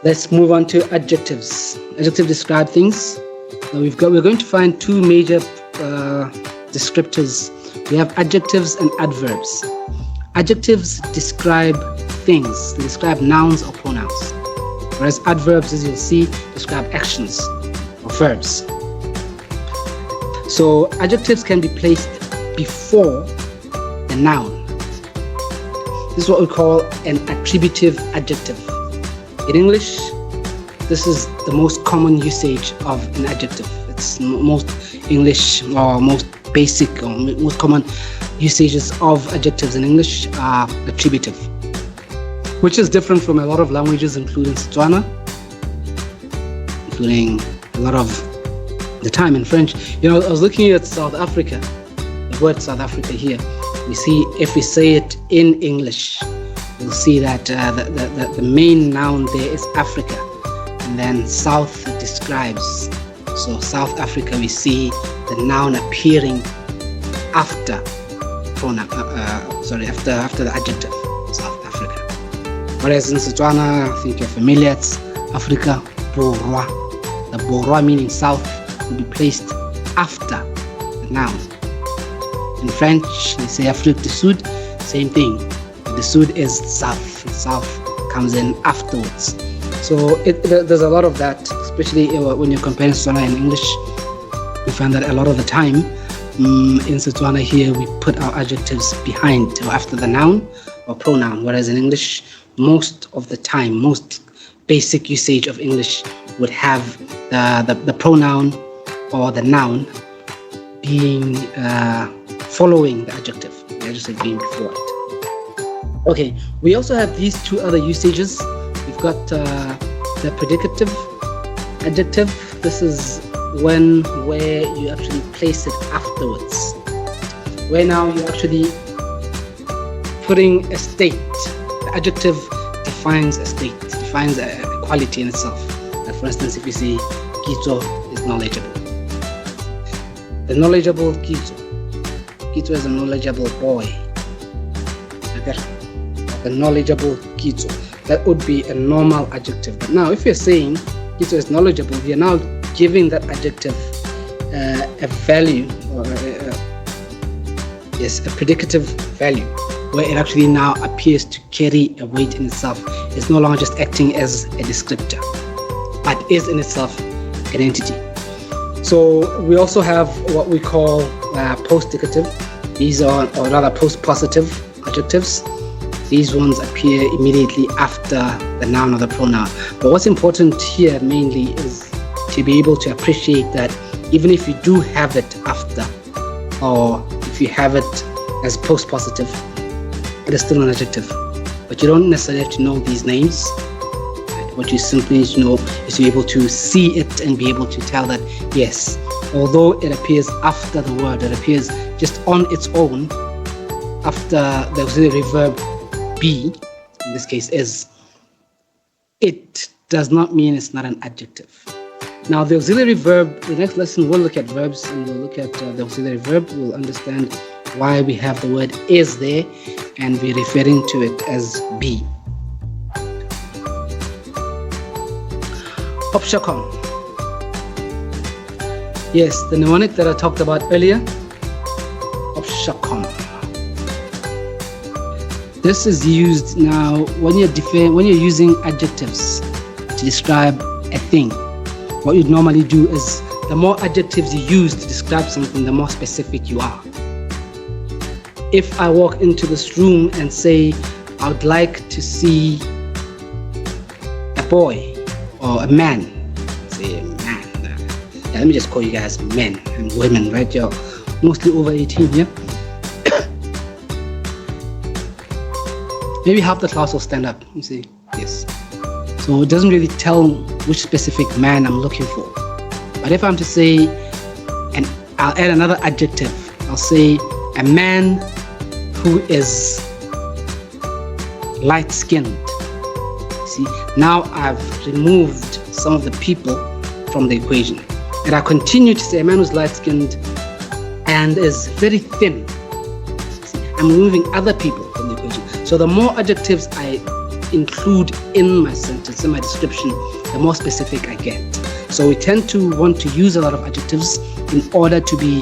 Let's move on to adjectives. Adjectives describe things. Now we're going to find two major descriptors. We have adjectives and adverbs. Adjectives describe things. They describe nouns or pronouns. Whereas adverbs, as you'll see, describe actions or verbs. So adjectives can be placed before the noun. This is what we call an attributive adjective. In English, this is the most common usage of an adjective. It's most English or most basic or most common usages of adjectives in English are attributive, which is different from a lot of languages, including Setswana, including a lot of the time in French. I was looking at South Africa, the word South Africa here. We see, if we say it in English, we'll see that the main noun there is Africa, and then South describes. So South Africa, we see the noun appearing after pronoun. After the adjective, South Africa. Whereas in Setswana, I think you're familiar, it's Africa Borwa. The Borwa, meaning South, will be placed after the noun. In French, they say Afrique du Sud, same thing. The Sud is South. South comes in afterwards. So there's a lot of that, especially when you're comparing Setswana and English. We find that a lot of the time in Setswana here, we put our adjectives behind or after the noun or pronoun, whereas in English, most of the time, most basic usage of English would have the pronoun or the noun being following the adjective being before it. Okay, we also have these two other usages. We've got the predicative adjective. This is where you actually place it afterwards, where now you're actually putting a state. The adjective defines a state, defines a quality in itself. Like for instance, if you say Kitso is knowledgeable, the knowledgeable Kitso is a knowledgeable boy. The knowledgeable Kitso, that would be a normal adjective. But now if you're saying Kitso is knowledgeable, you're now giving that adjective a value, or a predicative value, where it actually now appears to carry a weight in itself. It's no longer just acting as a descriptor, but is in itself an entity. So we also have what we call post-dicative. These are, or rather post-positive adjectives. These ones appear immediately after the noun or the pronoun. But what's important here mainly is to be able to appreciate that even if you do have it after, or if you have it as post-positive, it is still an adjective. But you don't necessarily have to know these names. What you simply need to know is to be able to see it and be able to tell that, yes, although it appears after the word, it appears just on its own after the auxiliary verb be, in this case is, it does not mean it's not an adjective. Now the auxiliary verb, the next lesson we'll look at verbs and we'll look at the auxiliary verb. We'll understand why we have the word is there and we're referring to it as be. Opshakon. Yes, the mnemonic that I talked about earlier. Opshakon. This is used now when you're using adjectives to describe a thing. What you'd normally do is, the more adjectives you use to describe something, the more specific you are. If I walk into this room and say, I would like to see a boy or a man, say man. Yeah, let me just call you guys men and women, right? You're mostly over 18, yeah? Maybe half the class will stand up and say yes. So it doesn't really tell which specific man I'm looking for. But if I'm to say, and I'll add another adjective, I'll say a man who is light-skinned. See, now I've removed some of the people from the equation. And I continue to say a man who's light-skinned and is very thin. See, I'm removing other people from the equation. So the more adjectives I include in my sentence, in my description, the more specific I get. So we tend to want to use a lot of adjectives in order to be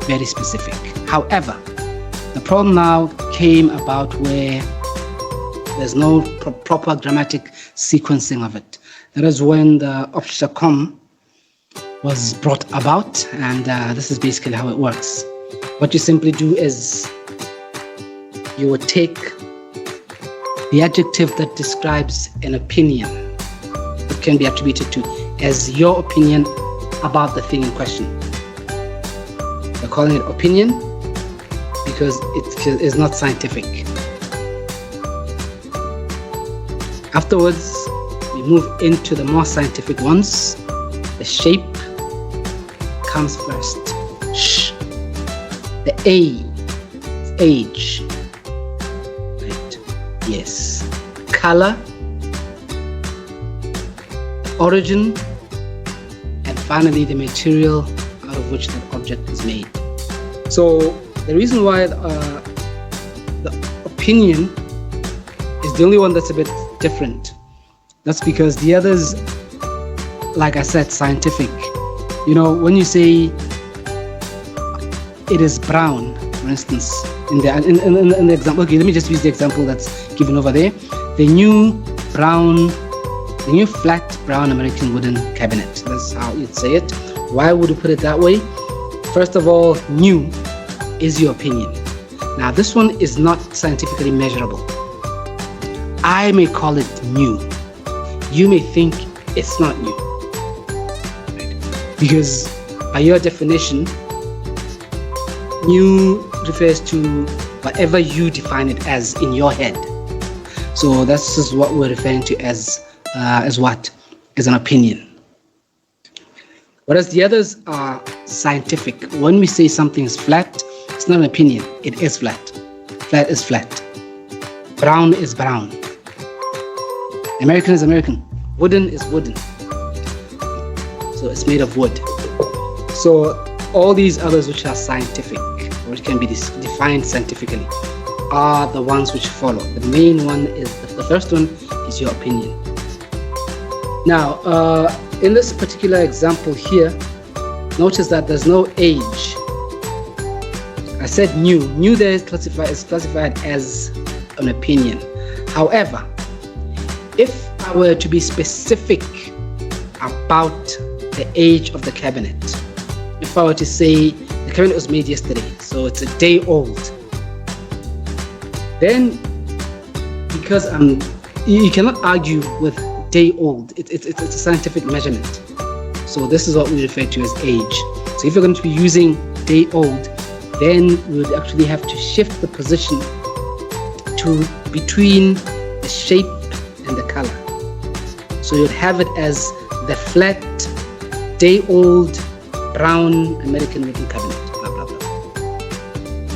very specific. However, the problem now came about where there's no proper grammatic sequencing of it. That is when the Option.com was brought about, and this is basically how it works. What you simply do is you would take the adjective that describes an opinion. It can be attributed to as your opinion about the thing in question. We're calling it opinion because it is not scientific. Afterwards, we move into the more scientific ones. The shape comes first. Sh. The A is age. Right. Yes. Color. Origin. And finally, the material out of which that object is made. So the reason why the opinion is the only one that's a bit different. That's because the others, like I said, scientific. You know, when you say it is brown, for instance, in the example. Okay, let me just use the example that's given over there. The new flat brown American wooden cabinet. That's how you'd say it. Why would you put it that way? First of all, new is your opinion. Now, this one is not scientifically measurable. I may call it new. You may think it's not new. Right? Because by your definition, new refers to whatever you define it as in your head. So this is what we're referring to as what? As an opinion. Whereas the others are scientific. When we say something is flat, it's not an opinion. It is flat. Flat is flat. Brown is brown. American is American. Wooden is wooden. So it's made of wood. So all these others which are scientific, which can be defined scientifically, are the ones which follow. The main one is, the first one is your opinion. Now, in this particular example here, notice that there's no age. I said new. New there is classified as an opinion. However, if I were to be specific about the age of the cabinet, if I were to say the cabinet was made yesterday, so it's a day old, then because you cannot argue with day old. It's a scientific measurement. So this is what we refer to as age. So if you're going to be using day old, then we would actually have to shift the position to between the shape and the color. So you'd have it as the flat, day-old, brown American wooden cabinet. Blah blah blah.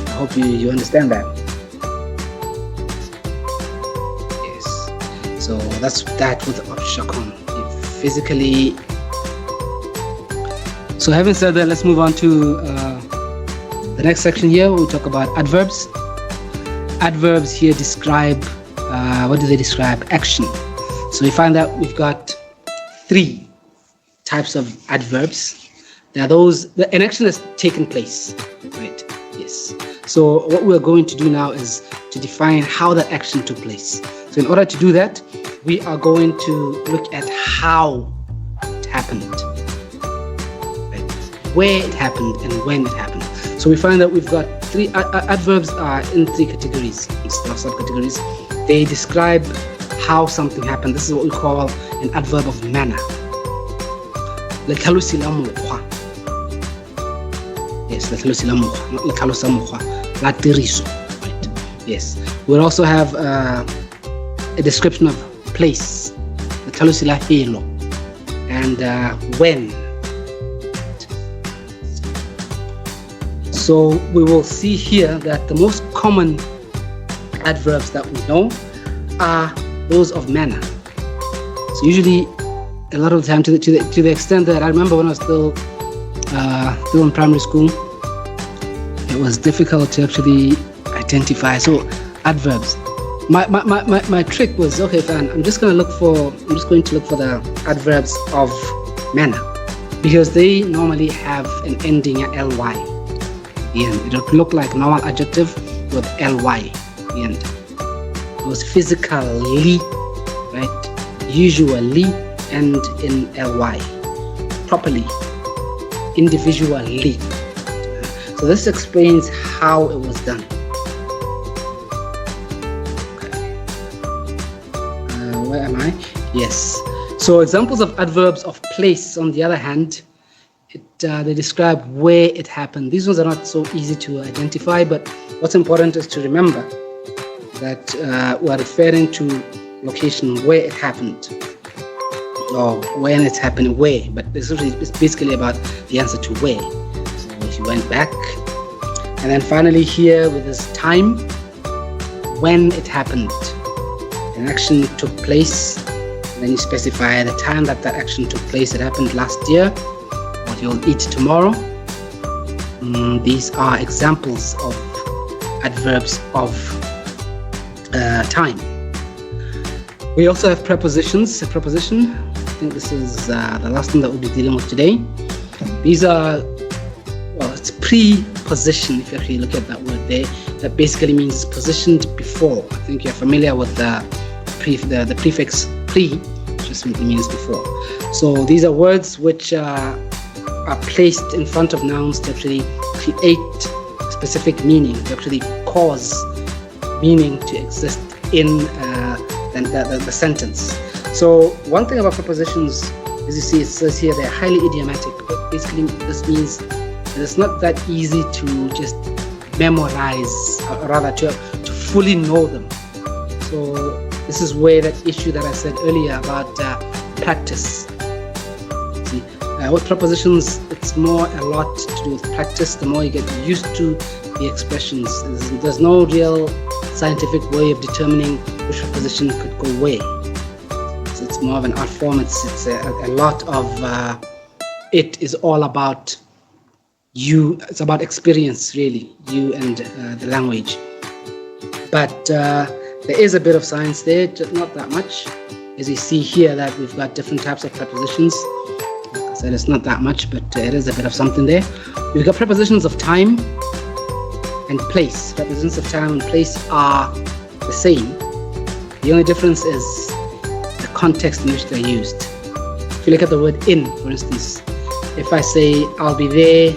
I hope you understand that. Yes. So that's that with Option.com. Physically. So having said that, let's move on to the next section here. We'll talk about adverbs. Adverbs here describe, what do they describe? Action. So we find that we've got 3 types of adverbs. There are those, an action has taken place, right? Yes. So what we're going to do now is to define how that action took place. So in order to do that, we are going to look at how it happened, right? Where it happened and when it happened. So we find that we've got 3 adverbs are in 3 categories, instead of subcategories. They describe how something happened. This is what we call an adverb of manner. Yes, right? Yes. We'll also have a description of place, and when. So we will see here that the most common adverbs that we know are those of manner. So usually, a lot of the time, to the extent that I remember when I was still in primary school, it was difficult to actually identify. So adverbs, My trick was, okay, fine, I'm just going to look for the adverbs of manner, because they normally have an ending at ly at the end. It would look like normal adjective with ly at the end. It was physically, right, usually, and in ly, properly, individually. So this explains how it was done. Where am I? Yes. So examples of adverbs of place, on the other hand, they describe where it happened. These ones are not so easy to identify, but what's important is to remember that we're referring to location where it happened, or when it happened, where. But it's basically about the answer to where. So if you went back, and then finally here with this time, when it happened. An action took place, and then you specify the time that action took place. It happened last year. What you'll eat tomorrow. These are examples of adverbs of time. We also have prepositions. A preposition, I think this is the last one that we'll be dealing with today. These are, well, it's preposition, if you actually look at that word there. That basically means positioned before. I think you're familiar with the prefix pre, just simply means before. So these are words which are placed in front of nouns to actually create specific meaning, to actually cause meaning to exist in the sentence. So one thing about prepositions, as you see, it says here they're highly idiomatic, but basically this means that it's not that easy to just memorize, or rather to fully know them. So this is where that issue that I said earlier about practice. See, with prepositions, it's a lot to do with practice. The more you get used to the expressions, there's no real scientific way of determining which preposition could go where. So it's more of an art form. It's a lot of it is all about you. It's about experience, really, you and the language. But there is a bit of science there, just not that much. As you see here that we've got different types of prepositions. Like I said, it's not that much, but it is a bit of something there. We've got prepositions of time and place. Prepositions of time and place are the same. The only difference is the context in which they're used. If you look at the word in, for instance, if I say I'll be there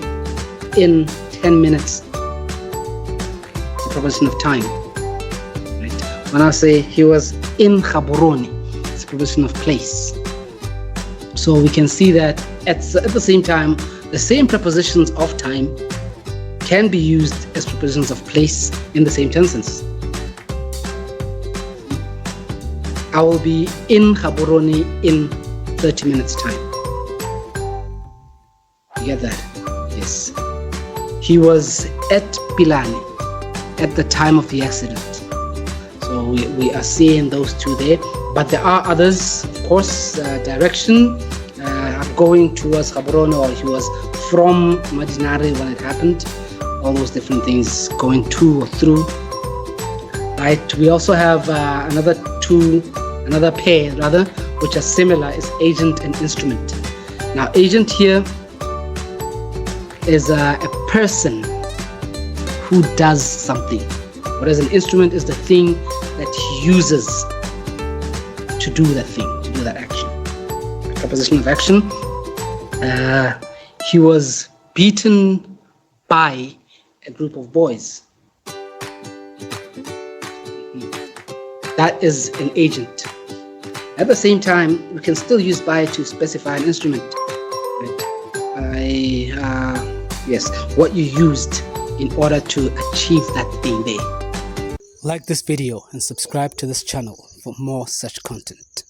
in 10 minutes, it's a preposition of time. When I say he was in Gaborone, it's a preposition of place. So we can see that at the same time, the same prepositions of time can be used as prepositions of place in the same tenses. I will be in Gaborone in 30 minutes time. You get that? Yes. He was at Pilani at the time of the accident. So we are seeing those two there, but there are others, of course. Direction, going towards Gaborone, or he was from Madinare when it happened. All those different things, going to or through. Right. We also have another pair rather, which are similar, is agent and instrument. Now, agent here is a person who does something, whereas an instrument is the thing that he uses to do that thing, to do that action. A preposition of action. He was beaten by a group of boys. That is an agent. At the same time, we can still use by to specify an instrument. Right? Yes, what you used in order to achieve that thing there. Like this video and subscribe to this channel for more such content.